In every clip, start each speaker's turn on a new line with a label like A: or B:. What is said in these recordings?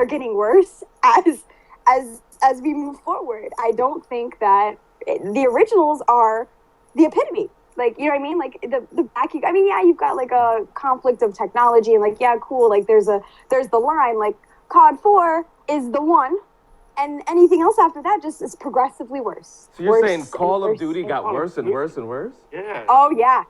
A: they're getting worse as we move forward. I don't think that the originals are the epitome. Like, you know what I mean? Like the back, I mean, yeah, you've got like a conflict of technology and like, yeah, cool. Like there's the line, like COD 4 is the one, and anything else after that just is progressively worse.
B: So you're saying Call of Duty got worse and worse and worse?
C: Yeah.
A: Oh yeah.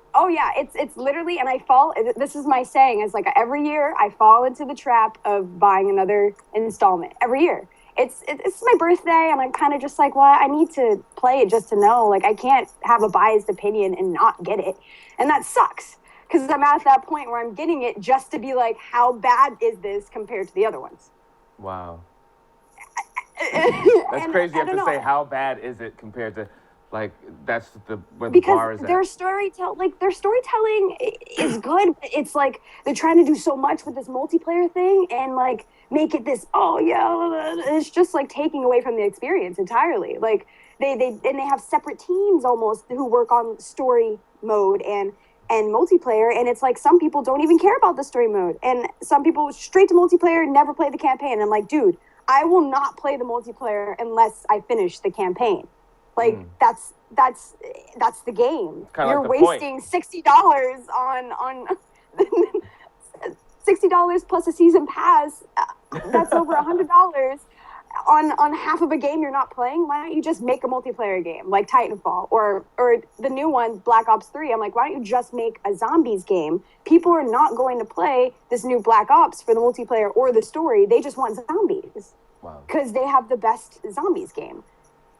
A: It's literally, and I fall. This is my saying. Is like every year I fall into the trap of buying another installment every year. It's my birthday, and I'm kind of just like, well, I need to play it just to know. Like, I can't have a biased opinion and not get it, and that sucks because I'm at that point where I'm getting it just to be like, how bad is this compared to the other ones?
B: Wow. That's crazy. You have to say, how bad is it compared to, like, that's where the bar is at.
A: Because their storytelling is good. It's like they're trying to do so much with this multiplayer thing and like make it this, oh yeah, it's just like taking away from the experience entirely. Like they have separate teams almost who work on story mode and multiplayer, and it's like some people don't even care about the story mode, and some people straight to multiplayer, never play the campaign. And I'm like, dude, I will not play the multiplayer unless I finish the campaign. Like that's the game. You're
B: like
A: wasting $60 on $60 plus a season pass. That's over $100 on half of a game you're not playing. Why don't you just make a multiplayer game like Titanfall or the new one, Black Ops 3? I'm like, why don't you just make a zombies game? People are not going to play this new Black Ops for the multiplayer or the story. They just want zombies.
B: Wow.
A: Because they have the best zombies game.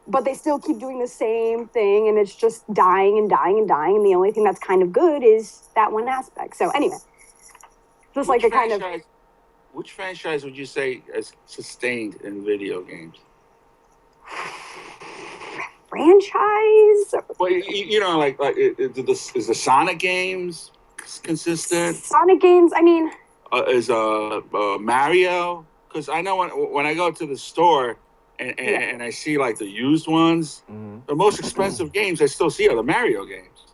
A: But they still keep doing the same thing, and it's just dying and dying and dying, and the only thing that's kind of good is that one aspect. So anyway, just like a kind of...
C: Which franchise would you say is sustained in video games?
A: Franchise?
C: Well, you know, like is the Sonic games consistent?
A: Sonic games, I mean...
C: Is Mario? Because I know when I go to the store and I see like the used ones, the most expensive games I still see are the Mario games.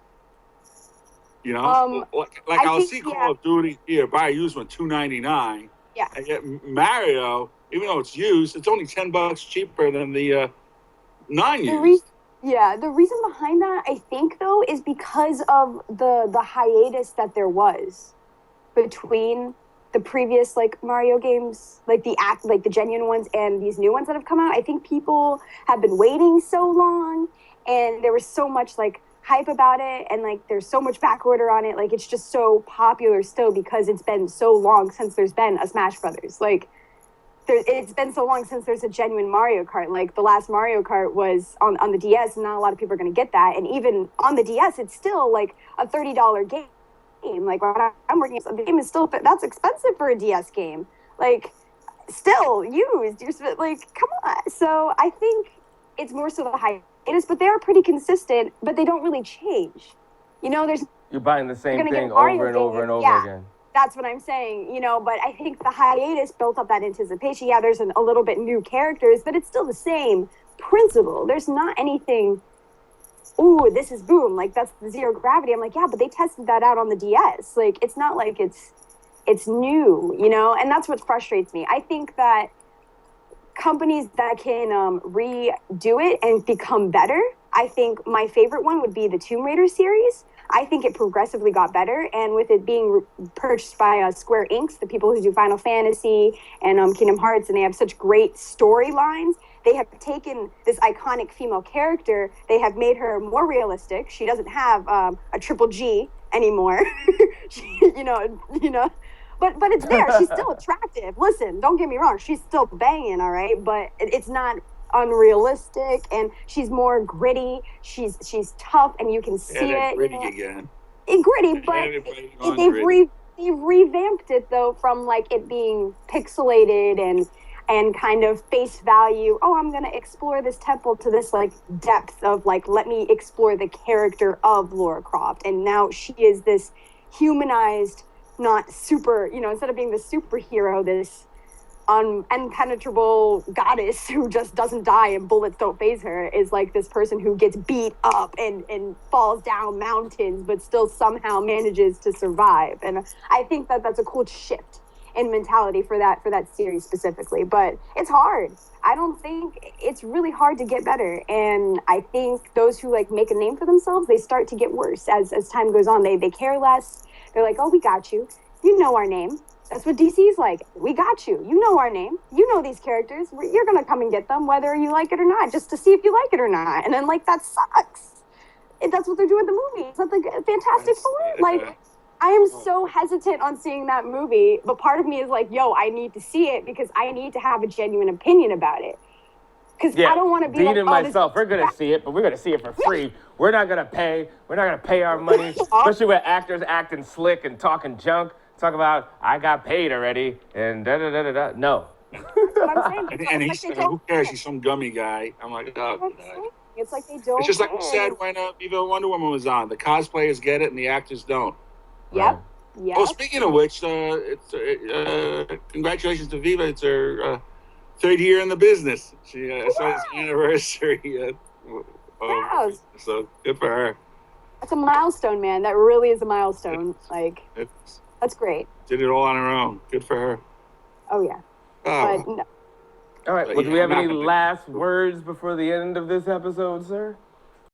C: You know, I'll see Call of Duty here, buy a used one $2.99.
A: Yeah.
C: I get Mario, even though it's used, it's only $10 cheaper than the non-used.
A: The reason behind that, I think, though, is because of the hiatus that there was between the previous like Mario games, like the genuine ones and these new ones that have come out. I think people have been waiting so long, and there was so much like hype about it, and like there's so much back order on it. Like it's just so popular still because it's been so long since there's been a Smash Brothers. Like it's been so long since there's a genuine Mario Kart. Like the last Mario Kart was on the DS, and not a lot of people are going to get that. And even on the DS, it's still like a $30 game. Like when I'm working, the game is still, that's expensive for a DS game. Like still used. You're like, come on. So I think it's more so the hiatus, but they are pretty consistent, but they don't really change. You know,
B: you're buying the same thing over and over and over again.
A: That's what I'm saying, you know, but I think the hiatus built up that anticipation. Yeah, there's a little bit new characters, but it's still the same principle. There's not anything, ooh, this is boom, like that's the zero gravity. I'm like, yeah, but they tested that out on the DS. Like, it's not like it's new, you know, and that's what frustrates me. I think that companies that can redo it and become better, I think my favorite one would be the Tomb Raider series. I think it progressively got better, and with it being purchased by Square Enix, the people who do Final Fantasy and Kingdom Hearts, and they have such great storylines, they have taken this iconic female character, they have made her more realistic. She doesn't have a triple G anymore, you know, but it's there. She's still attractive. Listen, don't get me wrong, she's still banging, all right, but it's not unrealistic, and she's more gritty. She's tough, and you can see it.
C: Gritty again.
A: Gritty, but they've revamped it though from like it being pixelated and kind of face value. Oh, I'm gonna explore this temple to this like depth of like, let me explore the character of Lara Croft, and now she is this humanized, not super. You know, instead of being the superhero, this impenetrable goddess who just doesn't die and bullets don't faze her, is like this person who gets beat up and falls down mountains but still somehow manages to survive. And I think that that's a cool shift in mentality for that series specifically. But it's hard. I don't think it's really hard to get better, and I think those who like make a name for themselves, they start to get worse as time goes on. They care less. They're like, oh, we got you. You know our name. That's what DC's like. We got you. You know our name. You know these characters. You're gonna come and get them, whether you like it or not, just to see if you like it or not. And then like that sucks. That's what they're doing in the movie. It's not the Fantastic Four. Like, I am so hesitant on seeing that movie, but part of me is like, yo, I need to see it because I need to have a genuine opinion about it. Because I don't want to be
B: Dean
A: like,
B: and myself, we're gonna see it, but we're gonna see it for free. We're not gonna pay. We're not gonna pay our money, especially with actors acting slick and talking junk. Talk about I got paid already and da da da da da. No.
A: That's what I'm saying.
C: And he's who cares? He's some gummy guy. I'm like, oh, God.
A: It's like they don't.
C: It's just like we said when even Wonder Woman was on. The cosplayers get it and the actors don't.
A: Yep. Yep.
C: Oh, speaking of which, congratulations to Viva. It's her third year in the business. She saw his anniversary.
A: Wow.
C: So good for her.
A: That's a milestone, man. That really is a milestone. Like, that's great.
C: Did it all on her own. Good for her.
A: Oh yeah.
C: Oh.
A: But no.
B: All right. Well, do we have any last words before the end of this episode, sir?